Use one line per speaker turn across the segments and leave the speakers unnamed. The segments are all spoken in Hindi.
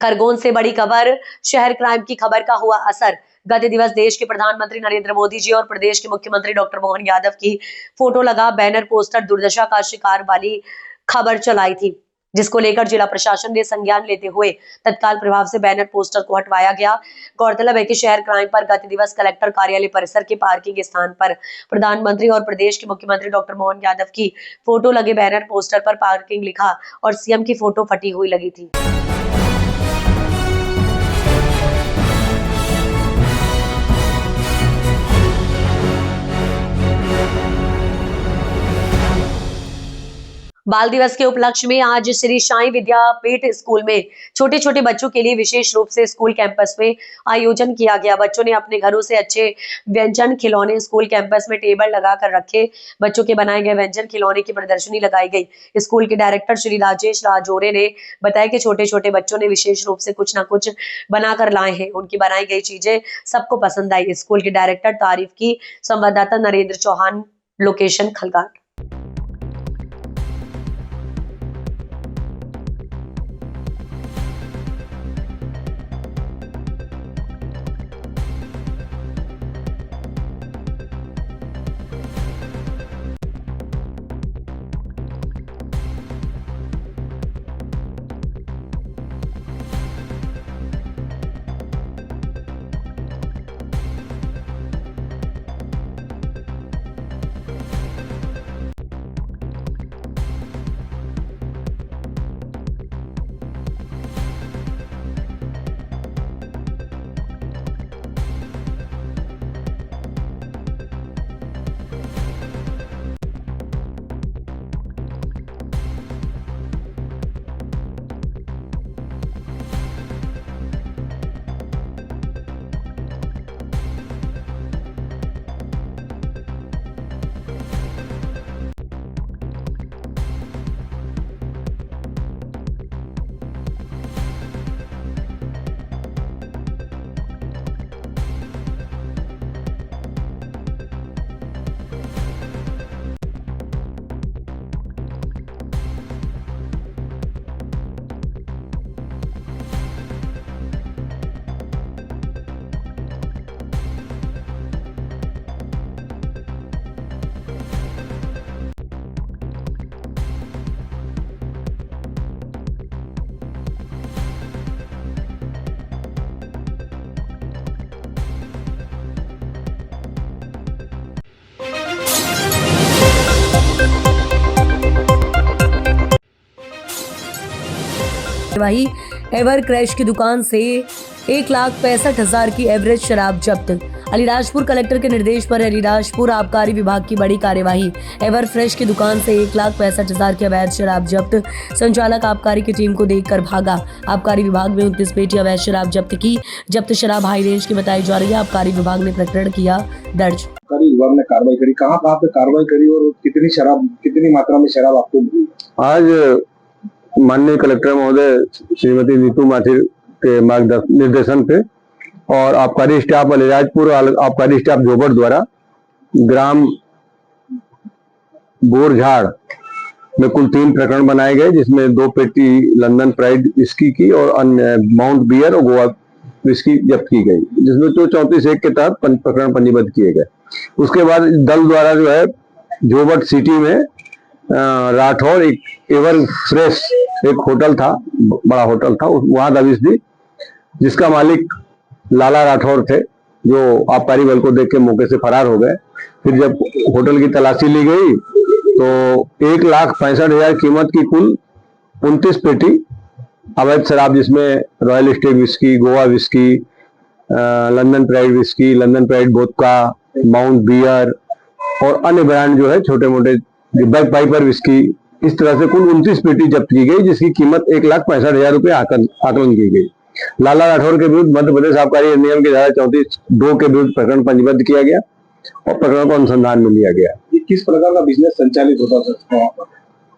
खरगोन से बड़ी खबर, शहर क्राइम की खबर का हुआ असर। गत दिवस देश के प्रधानमंत्री नरेंद्र मोदी जी और प्रदेश के मुख्यमंत्री डॉक्टर मोहन यादव की फोटो लगा बैनर पोस्टर दुर्दशा का शिकार वाली खबर चलाई थी, जिसको लेकर जिला प्रशासन ने संज्ञान लेते हुए तत्काल प्रभाव से बैनर पोस्टर को हटवाया गया। गौरतलब है कि शहर क्राइम पर गत दिवस कलेक्टर कार्यालय परिसर के पार्किंग स्थान पर प्रधानमंत्री और प्रदेश के मुख्यमंत्री डॉक्टर मोहन यादव की फोटो लगे बैनर पोस्टर पर पार्किंग लिखा और सीएम की फोटो फटी हुई लगी थी। बाल दिवस के उपलक्ष्य में आज श्री साईं विद्यापीठ स्कूल में छोटे छोटे बच्चों के लिए विशेष रूप से स्कूल कैंपस में आयोजन किया गया। बच्चों ने अपने घरों से अच्छे व्यंजन खिलौने स्कूल कैंपस में टेबल लगा कर रखे। बच्चों के बनाए गए व्यंजन खिलौने की प्रदर्शनी लगाई गई। स्कूल के डायरेक्टर श्री राजेश राजौरे ने बताया कि छोटे छोटे बच्चों ने विशेष रूप से कुछ ना कुछ बनाकर लाए हैं। उनकी बनाई गई चीजें सबको पसंद आई। स्कूल के डायरेक्टर तारीफ की। संवाददाता नरेंद्र चौहान, लोकेशन खलगाट।
वही एवर क्रैश की दुकान से 1,65,000 की एवरेज शराब जब्त। अलीराजपुर कलेक्टर के निर्देश पर अलीराजपुर आबकारी विभाग की बड़ी कार्यवाही। एवर फ्रेश की दुकान से 1,65,000 की अवैध शराब जब्त। संचालक आबकारी की टीम को देखकर भागा। आबकारी विभाग ने 29 पेटी अवैध शराब जब्त की। जब्त शराब हाई रेंज की बताई जा रही है। आबकारी विभाग ने प्रकरण किया दर्ज।
आबकारी विभाग ने कार्रवाई करी। कहाँ पे कार्रवाई करी और कितनी मात्रा में शराब आपको मिली?
आज माननीय कलेक्टर महोदय श्रीमती नीतू माथुर के निर्देशन पे और आबकारी स्टाफ अलीराजपुर आबकारी स्टाफ जोबड़ द्वारा ग्राम बोरझाड़ में कुल 3 प्रकरण बनाए गए, जिसमें 2 पेटी लंदन प्राइड विस्की की और अन्य माउंट बियर और गोवा विस्की जब्त की गई, जिसमें तो 34(1) के तहत प्रकरण पंजीबद्ध किए गए। उसके बाद दल द्वारा जो है जोबड़ सिटी में राठौर एक एवर फ्रेश एक होटल था, बड़ा होटल था, वहां दबिश दी, जिसका मालिक लाला राठौर थे, जो आबकारी बल को देख के मौके से फरार हो गए। फिर जब होटल की तलाशी ली गई तो 1,65,000 कीमत की कुल 29 पेटी अवैध शराब, जिसमें Royal Stag whisky, Goa whisky, London Pride whisky, London Pride vodka, Mount beer और अन्य ब्रांड जो है छोटे मोटे बैक पाइपर विस्की, इस तरह से कुल 29 पेटी जब्त की गई, जिसकी कीमत 1,65,000 रुपये आकलन की गई। लाला राठौर के विरुद्ध मध्य प्रदेश आबकारी अधिनियम की धारा 34(2) के विरुद्ध प्रकरण पंजीबद्ध किया गया और प्रकरण को अनुसंधान में लिया गया।
ये किस प्रकार का बिजनेस संचालित होता था?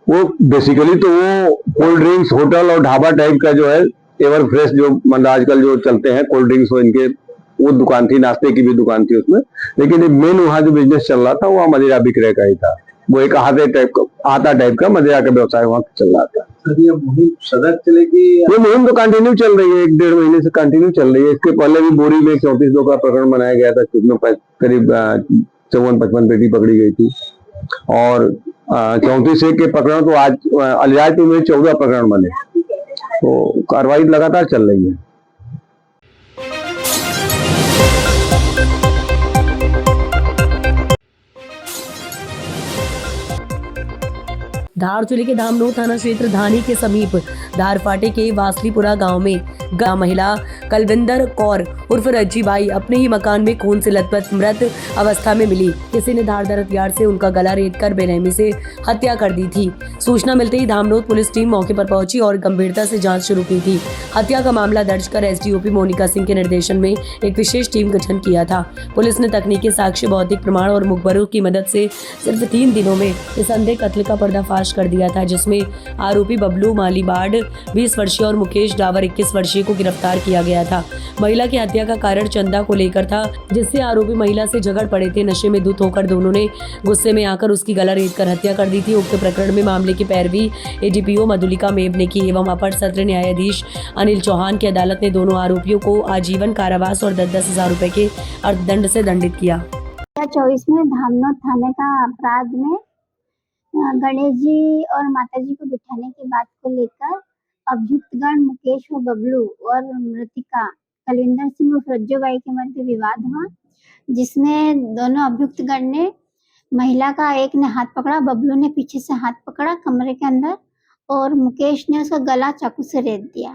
वो बेसिकली तो वो कोल्ड ड्रिंक्स होटल और ढाबा टाइप का जो है एवर फ्रेश, जो मतलब आजकल जो चलते हैं कोल्ड ड्रिंक्स, हो इनके वो दुकान थी, नाश्ते की भी दुकान थी उसमें, लेकिन मेन वहाँ जो बिजनेस चल रहा था वो मदिरा बिक्रे का ही था। वो एक आता टाइप का मदिरा का व्यवसाय वहाँ चल रहा था।
ये मुहिम सदा चलेगी या
ये मुहिम तो कंटिन्यू चल रही है, 1-1.5 महीने से कंटिन्यू चल रही है। इसके पहले भी बोरी में 34 लोगों का प्रकरण बनाया गया था, जिसमें करीब 54-55 पेटी पकड़ी गई थी। और 34 के प्रकरण तो आज अलियाजपुर में 14 प्रकरण बने, तो कार्रवाई लगातार चल रही है।
धार जिले के धामनोद थाना क्षेत्र धानी के समीप धार फाटे के वासलीपुरा गांव में महिला कलविंदर कौर उर्फ रज्जी बाई अपने ही मकान में खून से लथपथ मृत अवस्था में मिली। किसी ने धारदार हथियार से उनका गला रेतकर बेरहमी से हत्या कर दी थी। सूचना मिलते ही धामनोद पुलिस टीम मौके पर पहुंची और गंभीरता से जांच शुरू की थी। हत्या का मामला दर्ज कर एसडीओपी मोनिका सिंह के निर्देशन में एक विशेष टीम गठन किया था। पुलिस ने तकनीकी साक्ष्य, भौतिक प्रमाण और मुखबरों की मदद से सिर्फ 3 दिनों में इस अंधे कत्ल का पर्दाफाश कर दिया था, जिसमें आरोपी बबलू मालीबाड़ 20 वर्षीय और मुकेश डावर 21 वर्षीय को गिरफ्तार किया गया था। महिला की हत्या का कारण चंदा को लेकर था, जिससे आरोपी महिला से झगड़ पड़े थे। नशे में धुत होकर दोनों ने गुस्से में आकर उसकी गला रेतकर हत्या कर दी थी। उक्त प्रकरण में मामले की पैरवी एडीपीओ मधुलिका मेब ने की एवं अपर सत्र न्यायाधीश अनिल चौहान की अदालत ने दोनों आरोपियों को आजीवन कारावास और 10-10 हजार रुपए के अर्थदंड से दंडित किया।
24 में धामनोद थाने का अपराध में गणेश जी और माता जी को बिठाने की बात को लेकर अभियुक्तगण मुकेश व बबलू और मृतिका कलविंदर सिंह और रज्जोबाई के मध्य विवाद हुआ, जिसमें दोनों अभियुक्तगण ने महिला का एक ने हाथ पकड़ा, बबलू ने पीछे से हाथ पकड़ा कमरे के अंदर और मुकेश ने उसका गला चाकू से रेत दिया।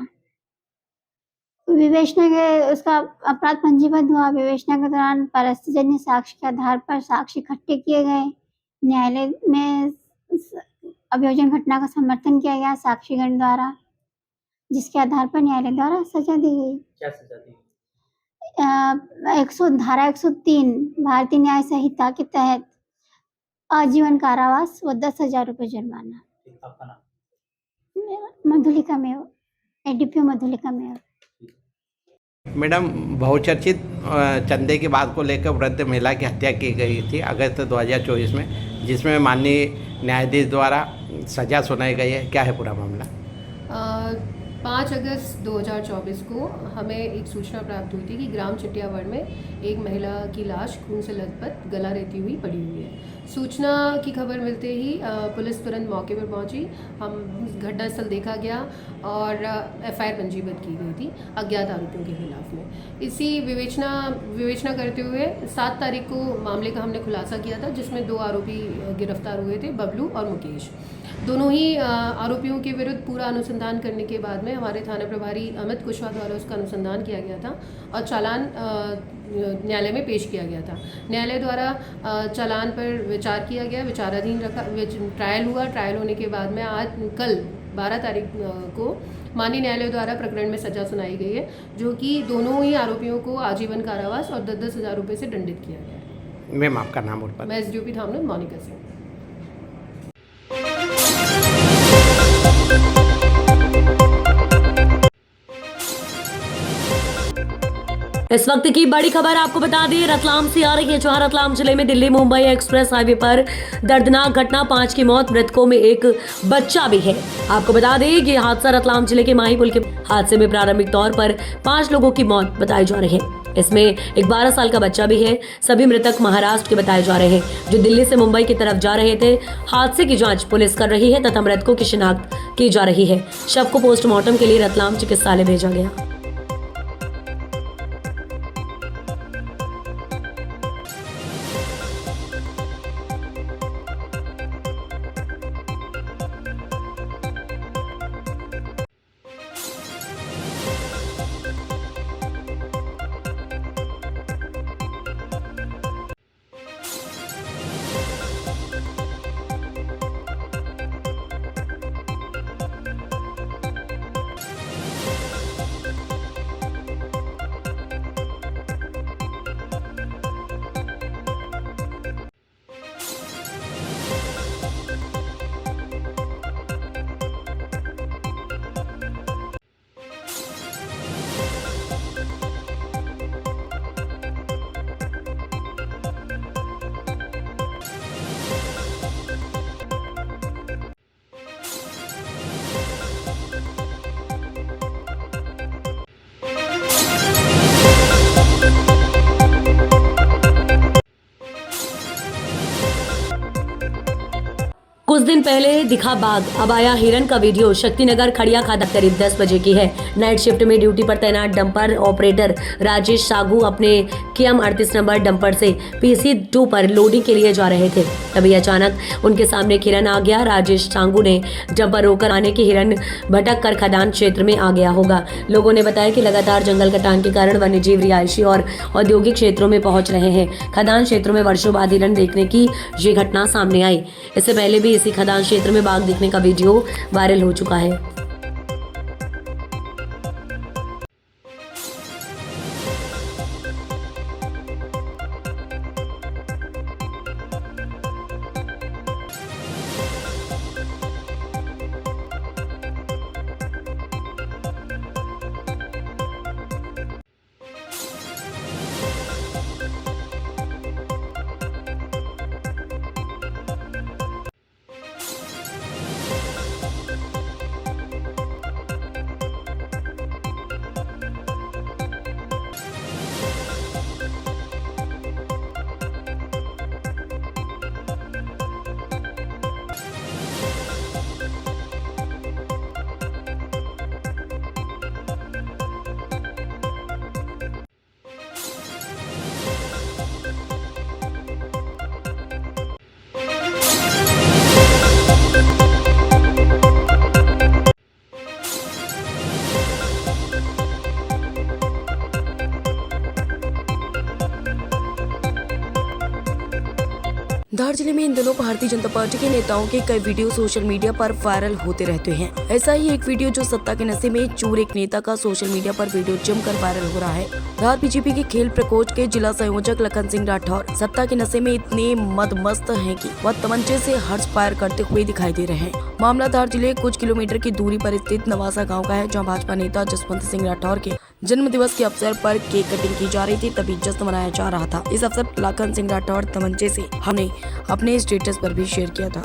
विवेचना के उसका अपराध पंजीबद्ध हुआ। विवेचना के दौरान परिस्थितिजन्य साक्ष्य के आधार पर साक्ष्य इकट्ठे किए गए। न्यायालय में अभियोजन घटना का समर्थन किया गया साक्षीगण द्वारा, जिसके आधार पर न्यायालय द्वारा सजा दी गई।
क्या सजा दी?
धारा 103 भारतीय न्याय संहिता के तहत आजीवन कारावास व 10,000 रुपये जुर्माना।
आपका नाम?
मधुलिका मेव, एडीपीओ मधुलिका मेव।
मैडम, बहुचर्चित चंदे की बात को लेकर वृद्ध महिला की हत्या की गई थी अगस्त 2024 में, जिसमें माननीय न्यायाधीश द्वारा सजा सुनाई गई है। क्या है पूरा मामला?
5 अगस्त 2024 को हमें एक सूचना प्राप्त हुई थी कि ग्राम चिटियावड़ में एक महिला की लाश खून से लथपथ गला रेती हुई पड़ी हुई है। सूचना की खबर मिलते ही पुलिस तुरंत मौके पर पहुंची। हम घटनास्थल देखा गया और एफआईआर पंजीबद्ध की गई थी अज्ञात आरोपियों के खिलाफ में। इसी विवेचना करते हुए 7 तारीख को मामले का हमने खुलासा किया था, जिसमें 2 आरोपी गिरफ्तार हुए थे, बबलू और मुकेश। दोनों ही आरोपियों के विरुद्ध पूरा अनुसंधान करने के बाद में हमारे थाना प्रभारी अमित कुशवाहा द्वारा उसका अनुसंधान किया गया था और चालान न्यायालय में पेश किया गया था। न्यायालय द्वारा चालान पर विचार किया गया, विचाराधीन रखा, ट्रायल हुआ। ट्रायल होने के बाद में कल 12 तारीख को माननीय न्यायालय द्वारा प्रकरण में सजा सुनाई गई है, जो कि दोनों ही आरोपियों को आजीवन कारावास और 10-10 हजार रुपये से दंडित किया गया है।
मैम, आपका नाम और पता?
मैं एसडीओपी धामनोद मोनिका सिंह।
इस वक्त की बड़ी खबर आपको बता दें, रतलाम से आ रही है, जहां रतलाम जिले में दिल्ली मुंबई एक्सप्रेस हाईवे पर दर्दनाक घटना, 5 की मौत, मृतकों में एक बच्चा भी है। आपको बता दें ये हादसा रतलाम जिले के माही पुल के हादसे में प्रारंभिक तौर पर 5 लोगों की मौत बताई जा रही है। इसमें एक 12 साल का बच्चा भी है। सभी मृतक महाराष्ट्र के बताए जा रहे हैं, जो दिल्ली से मुंबई की तरफ जा रहे थे। हादसे की जांच पुलिस कर रही है तथा मृतकों की शिनाख्त की जा रही है। शव को पोस्टमार्टम के लिए रतलाम चिकित्सालय भेजा गया। कुछ दिन पहले दिखा बाघ, अब आया हिरन का वीडियो। शक्तिनगर खड़िया खादा करीब 10 बजे की है। नाइट शिफ्ट में ड्यूटी पर तैनात डंपर ऑपरेटर राजेश सागू अपने KM 38 नंबर डंपर से PC2 पर लोडिंग के लिए जा रहे थे। तभी अचानक उनके सामने एक हिरन आ गया। राजेश सागू ने डंपर रोकर आने की हिरन भटक कर खदान क्षेत्र में आ गया होगा। लोगों ने बताया कि लगातार जंगल कटान के कारण वन्यजीव रिहायशी और औद्योगिक क्षेत्रों में पहुंच रहे हैं। खदान क्षेत्रों में वर्षों बाद हिरन देखने की ये घटना सामने आई। इससे पहले भी इसी खदान क्षेत्र में बाघ दिखने का वीडियो वायरल हो चुका है। धार जिले में इन दिनों भारतीय जनता पार्टी के नेताओं के कई वीडियो सोशल मीडिया पर वायरल होते रहते हैं। ऐसा ही एक वीडियो जो सत्ता के नशे में चूर एक नेता का सोशल मीडिया पर वीडियो जमकर वायरल हो रहा है। धार बीजेपी के खेल प्रकोष्ठ के जिला संयोजक लखन सिंह राठौर सत्ता के नशे में इतने मदमस्त हैं कि वह तमंचे से हर्ष फायर करते हुए दिखाई दे रहे हैं। मामला धार जिले कुछ किलोमीटर की दूरी पर स्थित नवासा गाँव का है, जहाँ भाजपा नेता जसवंत सिंह राठौर के जन्म दिवस के अवसर पर केक कटिंग की जा रही थी, तभी जश्न मनाया जा रहा था। इस अवसर पर लखन सिंह राठौर तमंचे से हमने अपने स्टेटस पर भी शेयर किया था।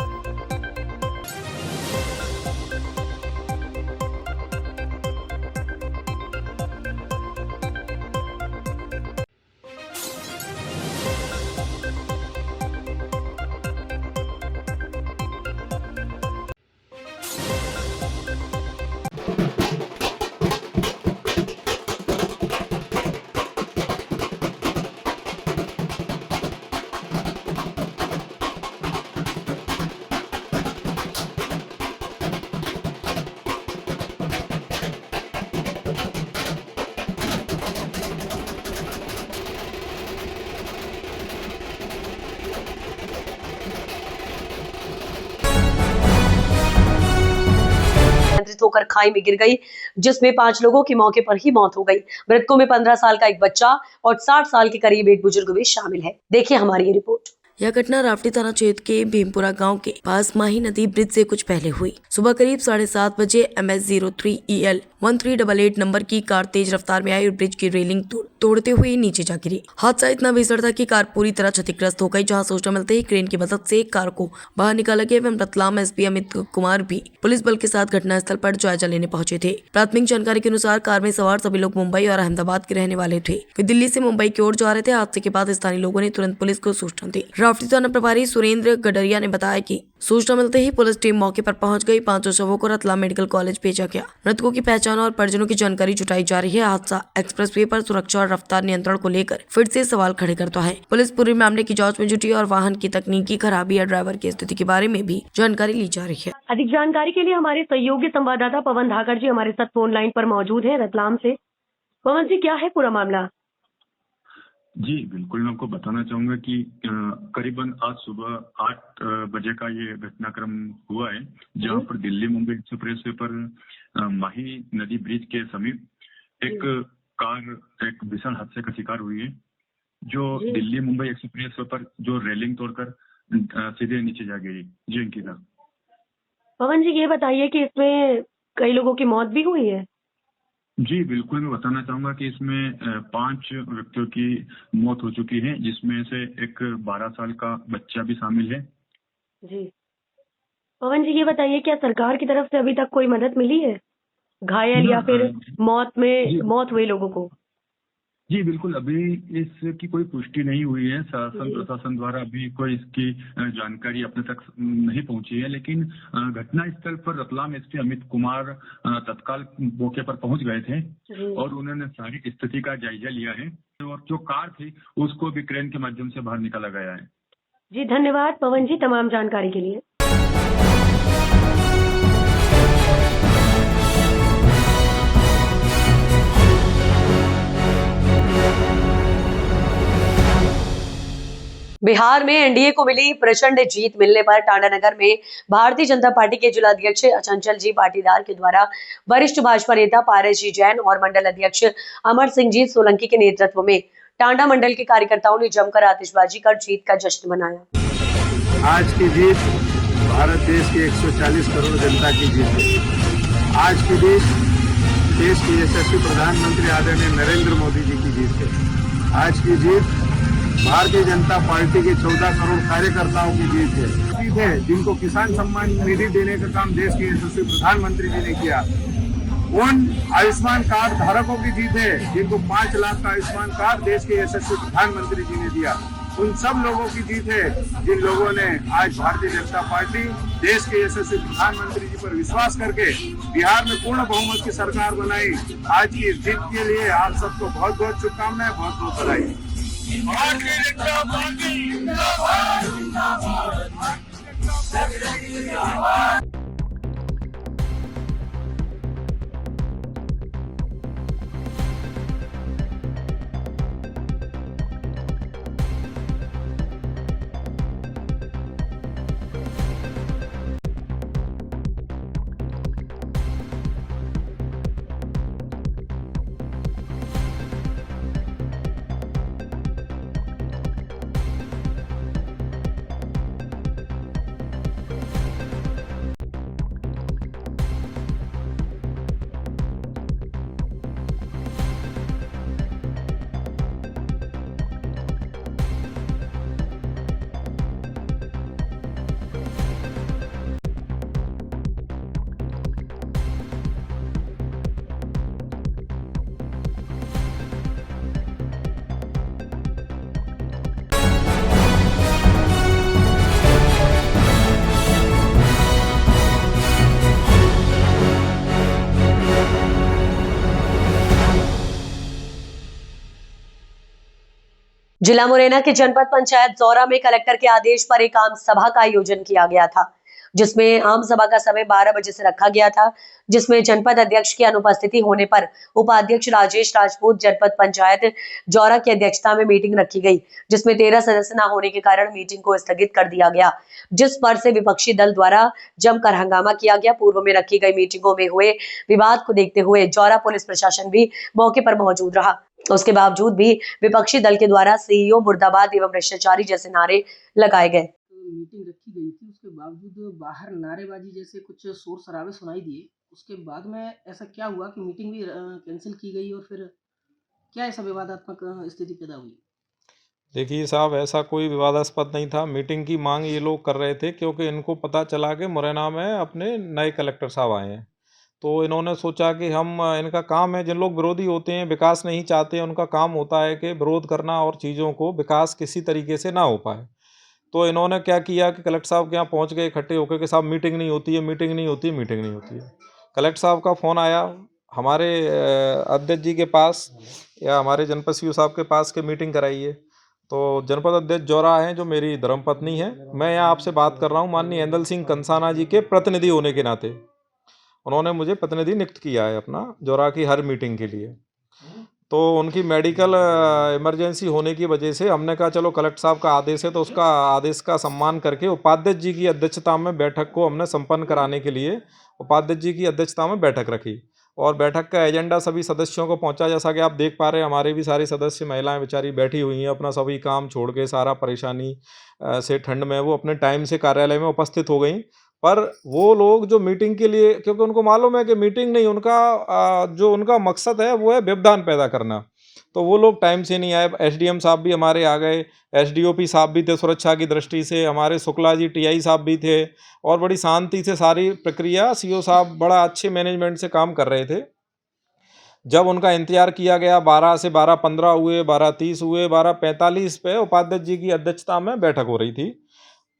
नियंत्रित होकर खाई में गिर गई, जिसमें 5 लोगों की मौके पर ही मौत हो गई। मृतकों में 15 साल का एक बच्चा और 60 साल के करीब एक बुजुर्ग भी शामिल है। देखिए हमारी ये रिपोर्ट।
यह घटना रावटी थाना क्षेत्र के भीमपुरा गांव के पास माही नदी ब्रिज से कुछ पहले हुई। सुबह करीब 7:30 बजे MS03EL 1388 नंबर की कार तेज रफ्तार में आई और ब्रिज की रेलिंग तोड़ते हुए नीचे जा गिरी। हादसा इतना भीषण था कि कार पूरी तरह क्षतिग्रस्त हो गई, जहां सूचना मिलते ही क्रेन की मदद से कार को बाहर निकाला गया एवं रतलाम SP अमित कुमार भी पुलिस बल के साथ घटनास्थल पर जायजा लेने पहुंचे थे। प्राथमिक जानकारी के अनुसार कार में सवार सभी लोग मुंबई और अहमदाबाद के रहने वाले थे। वे दिल्ली से मुंबई की ओर जा रहे थे। हादसे के बाद स्थानीय लोगों ने तुरंत पुलिस को सूचना दी। रावटी थाना प्रभारी सुरेंद्र गडरिया ने बताया कि सूचना मिलते ही पुलिस टीम मौके पर पहुंच गई। 5 शवों को रतलाम मेडिकल कॉलेज भेजा गया। मृतकों की पहचान और परिजनों की जानकारी जुटाई जा रही है। हादसा एक्सप्रेसवे पर सुरक्षा और रफ्तार नियंत्रण को लेकर फिर से सवाल खड़े करता है। पुलिस पूरे मामले की जांच में जुटी और वाहन की तकनीकी खराबी या ड्राइवर की स्थिति के बारे में भी जानकारी ली जा रही है।
अधिक जानकारी के लिए हमारे सहयोगी संवाददाता पवन धाकर जी हमारे साथ फोन लाइन पर मौजूद है रतलाम से। पवन जी, क्या है पूरा मामला?
जी बिल्कुल, मैं आपको बताना चाहूंगा कि करीबन आज सुबह 8 बजे का ये घटनाक्रम हुआ है, जहां पर दिल्ली मुंबई एक्सप्रेसवे पर माही नदी ब्रिज के समीप एक कार एक भीषण हादसे का शिकार हुई है, जो दिल्ली मुंबई एक्सप्रेसवे पर जो रेलिंग तोड़कर सीधे नीचे जा गिरी। जी अंकिता।
पवन जी, ये बताइए कि इसमें कई लोगों की मौत भी हुई है?
जी बिल्कुल, मैं बताना चाहूंगा कि इसमें 5 व्यक्तियों की मौत हो चुकी है, जिसमें से एक 12 साल का बच्चा भी शामिल है।
जी पवन जी, ये बताइए क्या सरकार की तरफ से अभी तक कोई मदद मिली है घायल या फिर मौत हुए लोगों को?
जी बिल्कुल, अभी इसकी कोई पुष्टि नहीं हुई है। शासन प्रशासन द्वारा अभी कोई इसकी जानकारी अपने तक नहीं पहुंची है, लेकिन घटना स्थल पर रतलाम एसपी अमित कुमार तत्काल मौके पर पहुंच गए थे और उन्होंने सारी स्थिति का जायजा लिया है और जो कार थी उसको भी क्रेन के माध्यम से बाहर निकाला गया है।
जी धन्यवाद पवन जी तमाम जानकारी के लिए। बिहार में एनडीए को मिली प्रचंड जीत मिलने पर टांडा नगर में भारतीय जनता पार्टी के जिलाध्यक्ष चंचल जी पाटीदार के द्वारा वरिष्ठ भाजपा नेता पारस जी जैन और मंडल अध्यक्ष अमर सिंह जी सोलंकी के नेतृत्व में टांडा मंडल के कार्यकर्ताओं ने जमकर आतिशबाजी कर जीत का जश्न मनाया।
आज की जीत भारत देश की 140 करोड़ जनता की जीत है। आज की जीत देश के यशस्वी प्रधानमंत्री आदरणीय नरेंद्र मोदी जी की जीत है। आज की जीत भारतीय जनता पार्टी के 14 करोड़ कार्यकर्ताओं की जीत है जिनको किसान सम्मान निधि देने का काम देश के यशस्वी प्रधानमंत्री जी ने किया। उन आयुष्मान कार्ड धारकों की जीत है जिनको 5 लाख का आयुष्मान कार्ड देश के यशस्वी प्रधानमंत्री जी ने दिया। उन सब लोगों की जीत है जिन लोगों ने आज भारतीय जनता पार्टी देश के यशस्वी प्रधानमंत्री जी पर विश्वास करके बिहार में पूर्ण बहुमत की सरकार बनाई। आज की जीत के लिए आप सबको बहुत बहुत शुभकामनाएं, बहुत बहुत बधाई। भारतीय जनता पार्टी जिंदाबाद।
जिला मुरैना के जनपद पंचायत जौरा में कलेक्टर के आदेश पर एक आम सभा का आयोजन किया गया था, जिसमें आम सभा का समय 12 बजे से रखा गया था, जिसमें जनपद अध्यक्ष की अनुपस्थिति होने पर उपाध्यक्ष राजेश राजपूत जनपद पंचायत जौरा की अध्यक्षता में मीटिंग रखी गई, जिसमें 13 सदस्य न होने के कारण मीटिंग को स्थगित कर दिया गया, जिस पर से विपक्षी दल द्वारा जमकर हंगामा किया गया। पूर्व में रखी गई मीटिंगों में हुए विवाद को देखते हुए जौरा पुलिस प्रशासन भी मौके पर मौजूद रहा। उसके बावजूद भी विपक्षी दल के द्वारा सीईओ मुर्दाबाद एवं भ्रष्टाचारी जैसे नारे लगाए गए।
मीटिंग रखी गई थी, उसके बावजूद बाहर नारेबाजी जैसे कुछ शोर शराबे सुनाई दिए। उसके बाद में ऐसा क्या हुआ कि मीटिंग भी कैंसिल की गई और फिर क्या ऐसा विवादात्मक स्थिति पैदा हुई?
देखिए साहब, ऐसा कोई विवादास्पद नहीं था। मीटिंग की मांग ये लोग कर रहे थे क्योंकि इनको पता चला कि मुरैना में अपने नए कलेक्टर साहब आए हैं, तो इन्होंने सोचा कि हम इनका काम है, जिन लोग विरोधी होते हैं, विकास नहीं चाहते, उनका काम होता है कि विरोध करना और चीज़ों को विकास किसी तरीके से ना हो पाए। तो इन्होंने क्या किया कि कलेक्टर साहब के यहाँ पहुँच गए इकट्ठे होकर कि साहब मीटिंग नहीं होती है, मीटिंग नहीं होती है, मीटिंग नहीं होती है। कलेक्टर साहब का फ़ोन आया हमारे अध्यक्ष जी के पास या हमारे जनपद सीईओ साहब के पास कि मीटिंग कराइए। तो जनपद अध्यक्ष जौरा हैं जो मेरी धर्मपत्नी है, मैं यहाँ आपसे बात कर रहा हूँ माननीय इंदल सिंह कंसाना जी के प्रतिनिधि होने के नाते। उन्होंने मुझे प्रतिनिधि नियुक्त किया है अपना जौरा की हर मीटिंग के लिए। तो उनकी मेडिकल इमरजेंसी होने की वजह से हमने कहा चलो कलेक्टर साहब का आदेश है तो उसका आदेश का सम्मान करके उपाध्यक्ष जी की अध्यक्षता में बैठक को हमने संपन्न कराने के लिए उपाध्यक्ष जी की अध्यक्षता में बैठक रखी और बैठक का एजेंडा सभी सदस्यों को पहुंचा। जैसा कि आप देख पा रहे हैं हमारे भी सारे सदस्य महिलाएं बेचारी बैठी हुई हैं, अपना सभी काम छोड़ के सारा परेशानी से ठंड में वो अपने टाइम से कार्यालय में उपस्थित हो गई। पर वो लोग जो मीटिंग के लिए, क्योंकि उनको मालूम है कि मीटिंग नहीं, उनका जो उनका मकसद है वो है व्यवधान पैदा करना, तो वो लोग टाइम से नहीं आए। एसडीएम साहब भी हमारे आ गए, एसडीओपी साहब भी थे सुरक्षा की दृष्टि से, हमारे शुक्ला जी टीआई साहब भी थे और बड़ी शांति से सारी प्रक्रिया सीईओ साहब बड़ा अच्छे मैनेजमेंट से काम कर रहे थे। जब उनका इंतजार किया गया 12 से 12:15 हुए, 12:30 हुए, 12:45 पे उपाध्यक्ष जी की अध्यक्षता में बैठक हो रही थी।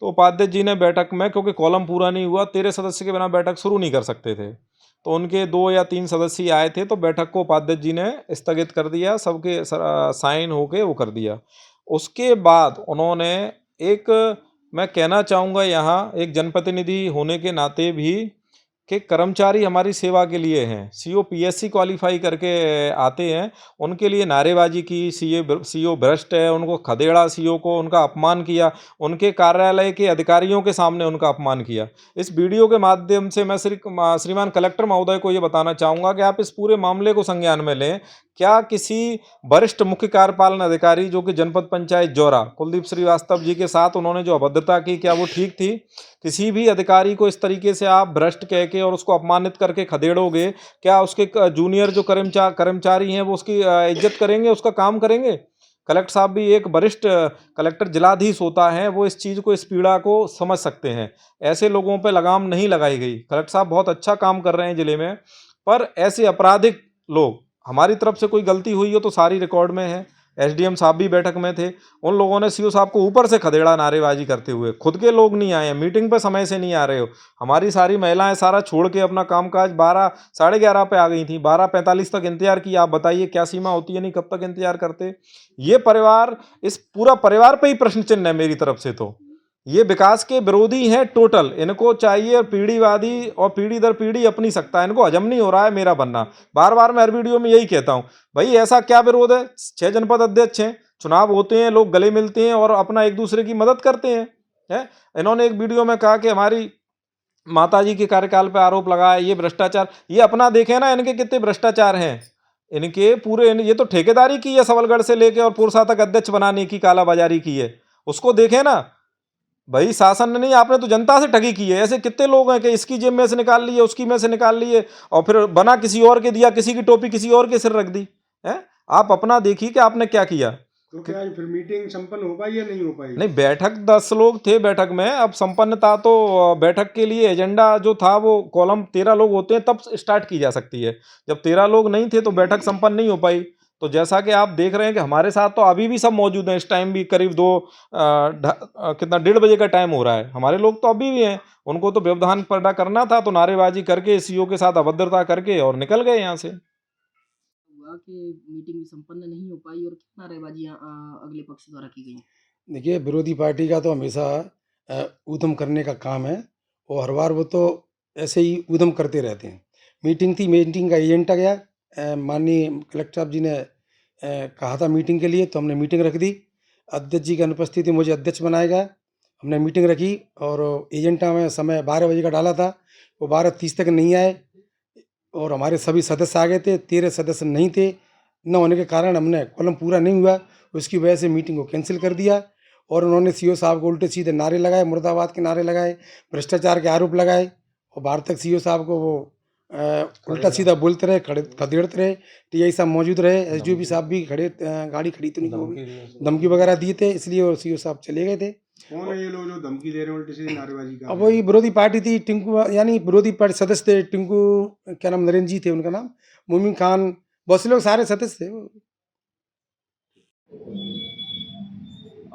तो उपाध्यक्ष जी ने बैठक में, क्योंकि कॉलम पूरा नहीं हुआ, 13 सदस्य के बिना बैठक शुरू नहीं कर सकते थे, तो उनके 2 या 3 सदस्य आए थे, तो बैठक को उपाध्यक्ष जी ने स्थगित कर दिया, सबके साइन होके वो कर दिया। उसके बाद उन्होंने मैं कहना चाहूँगा यहाँ एक जनप्रतिनिधि होने के नाते भी कि कर्मचारी हमारी सेवा के लिए हैं, सीओ पीएससी क्वालिफाई करके आते हैं, उनके लिए नारेबाजी की, सीओ भ्रष्ट है, उनको खदेड़ा, सीओ को उनका अपमान किया, उनके कार्यालय के अधिकारियों के सामने उनका अपमान किया। इस वीडियो के माध्यम से मैं श्रीमान कलेक्टर महोदय को ये बताना चाहूँगा कि आप इस पूरे मामले को संज्ञान में लें। क्या किसी वरिष्ठ मुख्य कार्यपालन अधिकारी जो कि जनपद पंचायत जौरा कुलदीप श्रीवास्तव जी के साथ उन्होंने जो अभद्रता की, क्या वो ठीक थी? किसी भी अधिकारी को इस तरीके से आप भ्रष्ट कह के और उसको अपमानित करके खदेड़ोगे, क्या उसके जूनियर जो कर्मचारी हैं वो उसकी इज्जत करेंगे, उसका काम करेंगे? कलेक्टर साहब भी एक वरिष्ठ कलेक्टर जिलाधीश होता है, वो इस चीज़ को, इस पीड़ा को समझ सकते हैं। ऐसे लोगों पे लगाम नहीं लगाई गई। कलेक्टर साहब बहुत अच्छा काम कर रहे हैं ज़िले में, पर ऐसे आपराधिक लोग, हमारी तरफ से कोई गलती हुई हो तो सारी रिकॉर्ड में है। एसडीएम साहब भी बैठक में थे, उन लोगों ने सीओ साहब को ऊपर से खदेड़ा नारेबाजी करते हुए। खुद के लोग नहीं आए हैं, मीटिंग पे समय से नहीं आ रहे हो। हमारी सारी महिलाएं सारा छोड़ के अपना कामकाज 12 साढ़े 11 पे आ गई थी, 12:45 तक इंतजार किया। आप बताइए क्या सीमा होती है, नहीं कब तक इंतजार करते? ये परिवार, इस पूरा परिवार पे ही प्रश्न चिन्ह है मेरी तरफ से। तो ये विकास के विरोधी हैं टोटल। इनको चाहिए पीढ़ीवादी, और पीढ़ी दर पीढ़ी अपनी सत्ता, इनको हजम नहीं हो रहा है मेरा बनना। बार बार मैं हर वीडियो में यही कहता हूँ, भाई ऐसा क्या विरोध है? 6 जनपद अध्यक्ष हैं, चुनाव होते हैं, लोग गले मिलते हैं और अपना एक दूसरे की मदद करते हैं। इन्होंने एक वीडियो में कहा कि हमारी माताजी के कार्यकाल पर आरोप लगाया, ये भ्रष्टाचार। ये अपना देखें ना, इनके कितने भ्रष्टाचार हैं। इनके पूरे, ये तो ठेकेदारी की है सबलगढ़ से लेके और पुरसा तक अध्यक्ष बनाने की, कालाबाजारी की है, उसको देखें ना भाई। शासन ने नहीं, आपने तो जनता से ठगी की है। ऐसे कितने लोग हैं कि इसकी जेब में से निकाल लिए, उसकी में से निकाल लिए, और फिर बना किसी और के दिया, किसी की टोपी किसी और के सिर रख दी है। आप अपना देखिए कि आपने क्या किया।
तो क्या फिर मीटिंग संपन्न हो पाई या नहीं हो पाई?
नहीं, बैठक 10 लोग थे बैठक में। अब संपन्नता तो बैठक के लिए एजेंडा जो था वो कॉलम 13 लोग होते हैं तब स्टार्ट की जा सकती है। जब 13 लोग नहीं थे तो बैठक संपन्न नहीं हो पाई। तो जैसा कि आप देख रहे हैं कि हमारे साथ तो अभी भी सब मौजूद हैं। इस टाइम भी करीब 1:30 बजे का टाइम हो रहा है। हमारे लोग तो अभी भी हैं, उनको तो व्यवधान पर्दा करना था, तो नारेबाजी करके सीओ के साथ अभद्रता करके और निकल गए यहाँ से।
हुआ कि मीटिंग संपन्न नहीं हो पाई और क्या नारेबाजियां अगले पक्ष द्वारा की गई?
देखिए, विरोधी पार्टी का तो हमेशा ऊधम करने का काम है, और हर बार वो तो ऐसे ही ऊधम करते रहते हैं। मीटिंग थी, मीटिंग का एजेंडा गया, माननीय कलेक्टर साहब जी ने कहा था मीटिंग के लिए, तो हमने मीटिंग रख दी। अध्यक्ष जी की अनुपस्थिति मुझे अध्यक्ष बनाया गया, हमने मीटिंग रखी, और एजेंडा में समय 12 बजे का डाला था, वो 12:30 तक नहीं आए, और हमारे सभी सदस्य आ गए थे, 13 सदस्य नहीं थे। न होने के कारण हमने कॉलम पूरा नहीं हुआ, उसकी वजह से मीटिंग को कैंसिल कर दिया। और उन्होंने सीओ साहब को उल्टे सीधे नारे लगाए, मुर्दाबाद के नारे लगाए, भ्रष्टाचार के आरोप लगाए, और बाहर तक सीओ साहब को वो उल्टा सीधा बोलते रहे, खदेड़ते रहे। टीआई साहब मौजूद रहे, एसडीओपी साहब भी खड़े, गाड़ी खड़ी तो नहीं, वो भी धमकी वगैरह दिए थे, इसलिए और सीओ साहब चले गए थे।
कौन है ये लोग जो धमकी दे रहे हैं, उल्टी सीधी नारेबाजी का?
अब वही विरोधी पार्टी थी, टिंकू, यानी विरोधी पार्टी सदस्य थे, टिंकू क्या नाम, नरेंद्र जी थे उनका नाम, मोमिन खान, बहुत से लोग सारे सदस्य थे।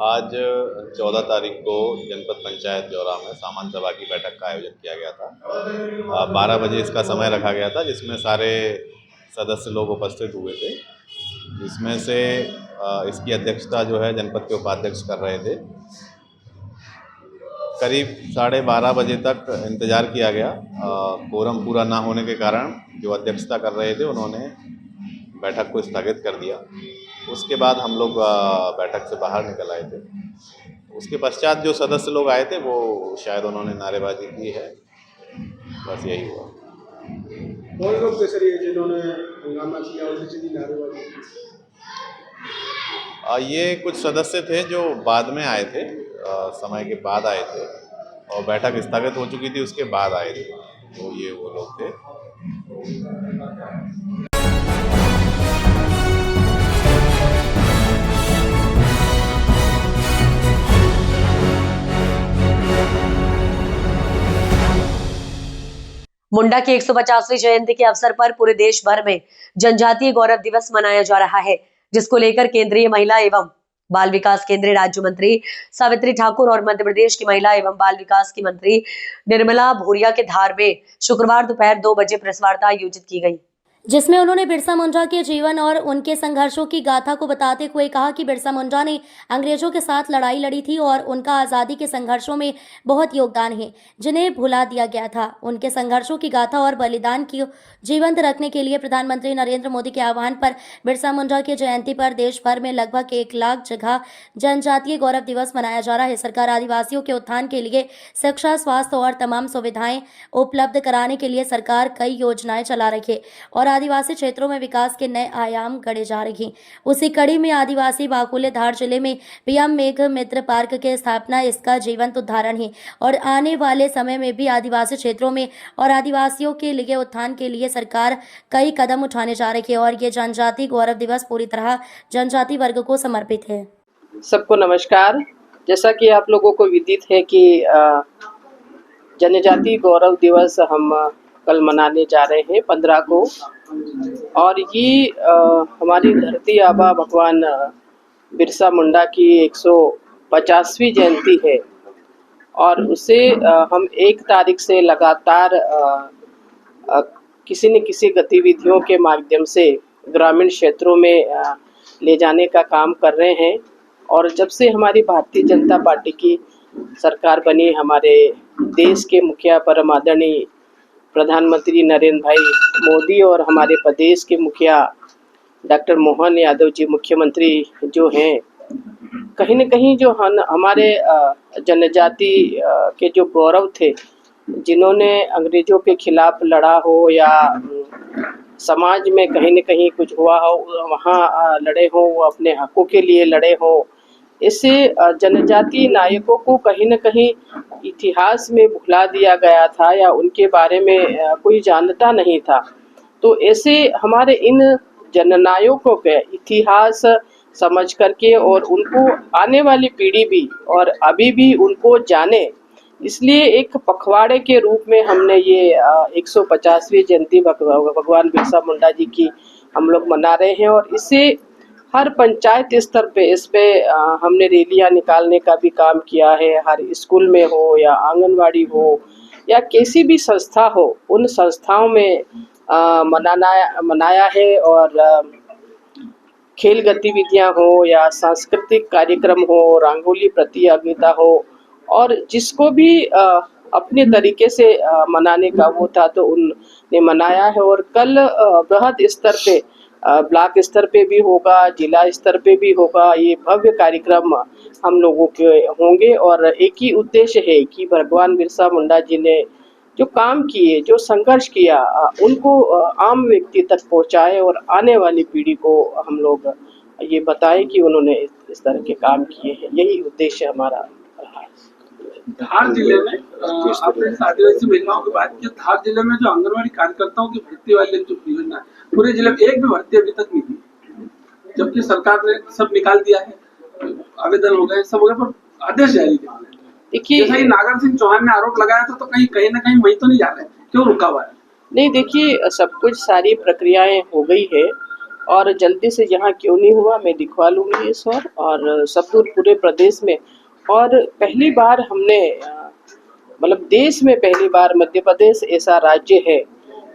आज 14 तारीख को जनपद पंचायत जौरा में सामान्य सभा की बैठक का आयोजन किया गया था। 12 बजे इसका समय रखा गया था, जिसमें सारे सदस्य लोग उपस्थित हुए थे, जिसमें से इसकी अध्यक्षता जो है जनपद के उपाध्यक्ष कर रहे थे। करीब 12:30 बजे तक इंतज़ार किया गया। कोरम पूरा ना होने के कारण जो अध्यक्षता कर रहे थे उन्होंने बैठक को स्थगित कर दिया। उसके बाद हम लोग बैठक से बाहर निकल आए थे। उसके पश्चात जो सदस्य लोग आए थे वो शायद उन्होंने नारेबाजी की है, बस यही हुआ।
कौन लोग थे सर ये जिन्होंने हंगामा किया, उल्टी सीधी नारेबाजी की?
ये कुछ सदस्य थे जो बाद में आए थे, समय के बाद आए थे, और बैठक स्थगित हो चुकी थी उसके बाद आए थे, तो ये वो लोग थे।
मुंडा की 150वीं जयंती के अवसर पर पूरे देश भर में जनजातीय गौरव दिवस मनाया जा रहा है, जिसको लेकर केंद्रीय महिला एवं बाल विकास केंद्रीय राज्य मंत्री सावित्री ठाकुर और मध्य प्रदेश की महिला एवं बाल विकास की मंत्री निर्मला भूरिया के धार में शुक्रवार दोपहर 2 बजे प्रेस वार्ता आयोजित की गई,
जिसमें उन्होंने बिरसा मुंडा के जीवन और उनके संघर्षों की गाथा को बताते हुए कहा कि बिरसा मुंडा ने अंग्रेजों के साथ लड़ाई लड़ी थी और उनका आज़ादी के संघर्षों में बहुत योगदान है, जिन्हें भुला दिया गया था। उनके संघर्षों की गाथा और बलिदान की जीवंत रखने के लिए प्रधानमंत्री नरेंद्र मोदी के आह्वान पर बिरसा मुंडा की जयंती पर देश भर में लगभग 1 लाख जगह जनजातीय गौरव दिवस मनाया जा रहा है। सरकार आदिवासियों के उत्थान के लिए शिक्षा, स्वास्थ्य और तमाम सुविधाएं उपलब्ध कराने के लिए सरकार कई योजनाएं चला रही है और आदिवासी क्षेत्रों में विकास के नए आयाम गढ़े जा रहे हैं। उसी कड़ी में आदिवासी बाकुले धार जिले में पीएम मेघ मित्र पार्क की स्थापना इसका जीवंत उदाहरण है और आने वाले समय में भी आदिवासी क्षेत्रों में और आदिवासियों के लिए उत्थान के लिए सरकार कई कदम उठाने जा रही है और ये जनजाति गौरव दिवस पूरी तरह जनजाति वर्ग को समर्पित है।
सबको नमस्कार। जैसा कि आप लोगों को विदित है कि जनजाति गौरव दिवस हम कल मनाने जा रहे हैं 15 को, और ये हमारी धरती आबा भगवान बिरसा मुंडा की 150वीं जयंती है और उसे हम 1 तारीख से लगातार किसी न किसी गतिविधियों के माध्यम से ग्रामीण क्षेत्रों में ले जाने का काम कर रहे हैं। और जब से हमारी भारतीय जनता पार्टी की सरकार बनी, हमारे देश के मुखिया परम आदरणीय प्रधानमंत्री नरेंद्र भाई मोदी और हमारे प्रदेश के मुखिया डॉक्टर मोहन यादव जी मुख्यमंत्री जो हैं, कहीं न कहीं जो हमारे जनजाति के जो गौरव थे, जिन्होंने अंग्रेजों के खिलाफ लड़ा हो या समाज में कहीं न कहीं कुछ हुआ हो, वहाँ लड़े हो, वो अपने हकों के लिए लड़े हो, इससे जनजातीय नायकों को कहीं न कहीं इतिहास में भुला दिया गया था या उनके बारे में कोई जानता नहीं था। तो ऐसे हमारे इन जननायकों के इतिहास समझ करके और उनको आने वाली पीढ़ी भी और अभी भी उनको जाने, इसलिए एक पखवाड़े के रूप में हमने ये 150वीं जयंती भगवान बिरसा मुंडा जी की हम लोग मना रहे हैं। और इससे हर पंचायत स्तर पे इस पे हमने रैलियां निकालने का भी काम किया है। हर स्कूल में हो या आंगनवाड़ी हो या किसी भी संस्था हो, उन संस्थाओं में मनाया है। और खेल गतिविधियां हो या सांस्कृतिक कार्यक्रम हो, रंगोली प्रतियोगिता हो, और जिसको भी अपने तरीके से मनाने का वो था तो उनने मनाया है। और कल बृहद स्तर पे, ब्लॉक स्तर पे भी होगा, जिला स्तर पे भी होगा, ये भव्य कार्यक्रम हम लोगों के होंगे। और एक ही उद्देश्य है कि भगवान बिरसा मुंडा जी ने जो काम किए, जो संघर्ष किया, उनको आम व्यक्ति तक पहुंचाए और आने वाली पीढ़ी को हम लोग ये बताएं कि उन्होंने इस तरह के काम किए हैं। यही उद्देश्य हमारा रहा है।
धार जिले में आपने आदिवासी महिलाओं की बात की, धार जिले में जो आंगनवाड़ी कार्यकर्ताओं की भर्ती वाली जो योजना है, पूरे जिले में एक भी भर्ती अभी तक नहीं हुई, जबकि सरकार ने सब निकाल दिया है, आवेदन हो गए, सब हो गए, पर आदेश जारी किया। देखिए, जैसा नागर सिंह चौहान ने आरोप लगाया था, तो कहीं ना कहीं वही तो नहीं जा रहे, क्यों रुका हुआ है? नहीं, देखिए, सब कुछ सारी प्रक्रियाएं हो गई है और जल्दी से यहाँ क्यों नहीं हुआ मैं दिखवा लूंगी इस और सब दूर पूरे प्रदेश में। और पहली बार हमने मतलब देश में पहली बार मध्य प्रदेश ऐसा राज्य है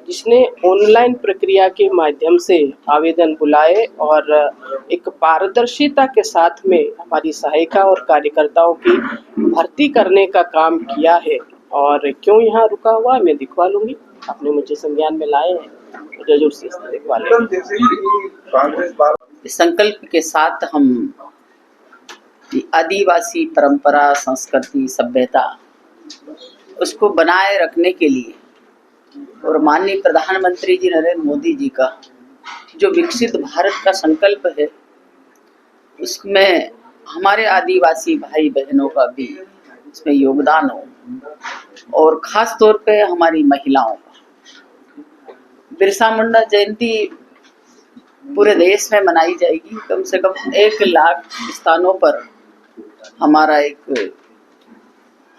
जिसने ऑनलाइन प्रक्रिया के माध्यम से आवेदन बुलाए और एक पारदर्शिता के साथ में हमारी सहायिका और कार्यकर्ताओं की भर्ती करने का काम किया है। और क्यों यहाँ रुका हुआ मैं दिखवा लूंगी, आपने मुझे संज्ञान में लाए हैं, जरूर से दिखवा लूंगी।
इस संकल्प के साथ हम आदिवासी परंपरा, संस्कृति, सभ्यता उसको बनाए रखने के लिए और माननीय प्रधानमंत्री जी नरेंद्र मोदी जी का जो विकसित भारत का संकल्प है, उसमें हमारे आदिवासी भाई बहनों का भी इसमें योगदान हो और ख़ास तौर पे हमारी महिलाओं का। बिरसा मुंडा जयंती पूरे देश में मनाई जाएगी। कम से कम 1 लाख स्थानों पर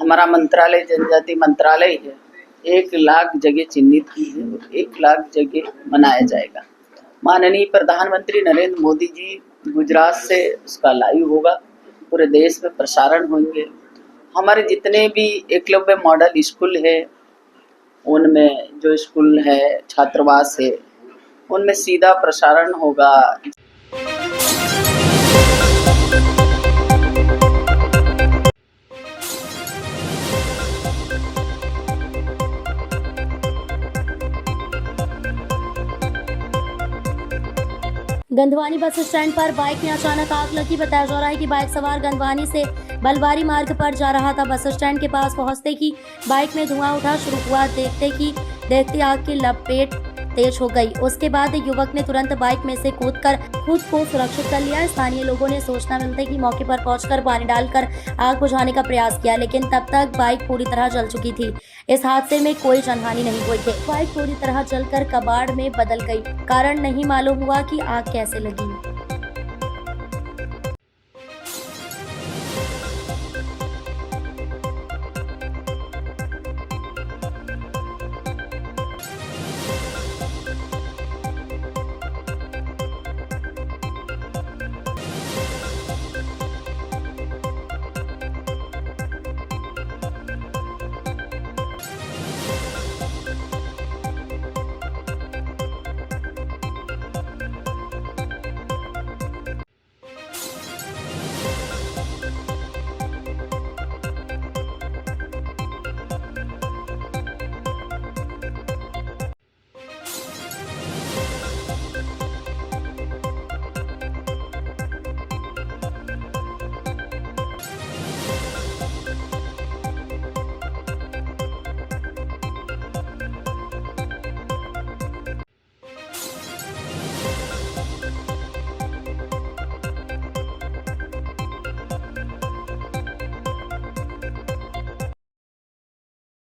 हमारा मंत्रालय, जनजाति मंत्रालय है, 1 लाख जगह चिन्हित की है और 1 लाख जगह बनाया जाएगा। माननीय प्रधानमंत्री नरेंद्र मोदी जी गुजरात से उसका लाइव होगा, पूरे देश में प्रसारण होंगे। हमारे जितने भी एकलव्य मॉडल स्कूल है, उनमें जो स्कूल है, छात्रावास है, उनमें सीधा प्रसारण होगा।
गंधवानी बस स्टैंड पर बाइक में अचानक आग लगी। बताया जा रहा है कि बाइक सवार गंधवानी से बलवारी मार्ग पर जा रहा था। बस स्टैंड के पास पहुंचते ही बाइक में धुआं उठा शुरू हुआ। देखते आग की लपेट तेज हो गई। उसके बाद युवक ने तुरंत बाइक में से कूदकर खुद को सुरक्षित कर लिया। स्थानीय लोगों ने सूचना मिलते ही मौके पर पहुंचकर पानी डालकर आग बुझाने का प्रयास किया, लेकिन तब तक बाइक पूरी तरह जल चुकी थी। इस हादसे में कोई जनहानि नहीं हुई थी। बाइक पूरी तरह जलकर कबाड़ में बदल गई। कारण नहीं मालूम हुआ कि आग कैसे लगी।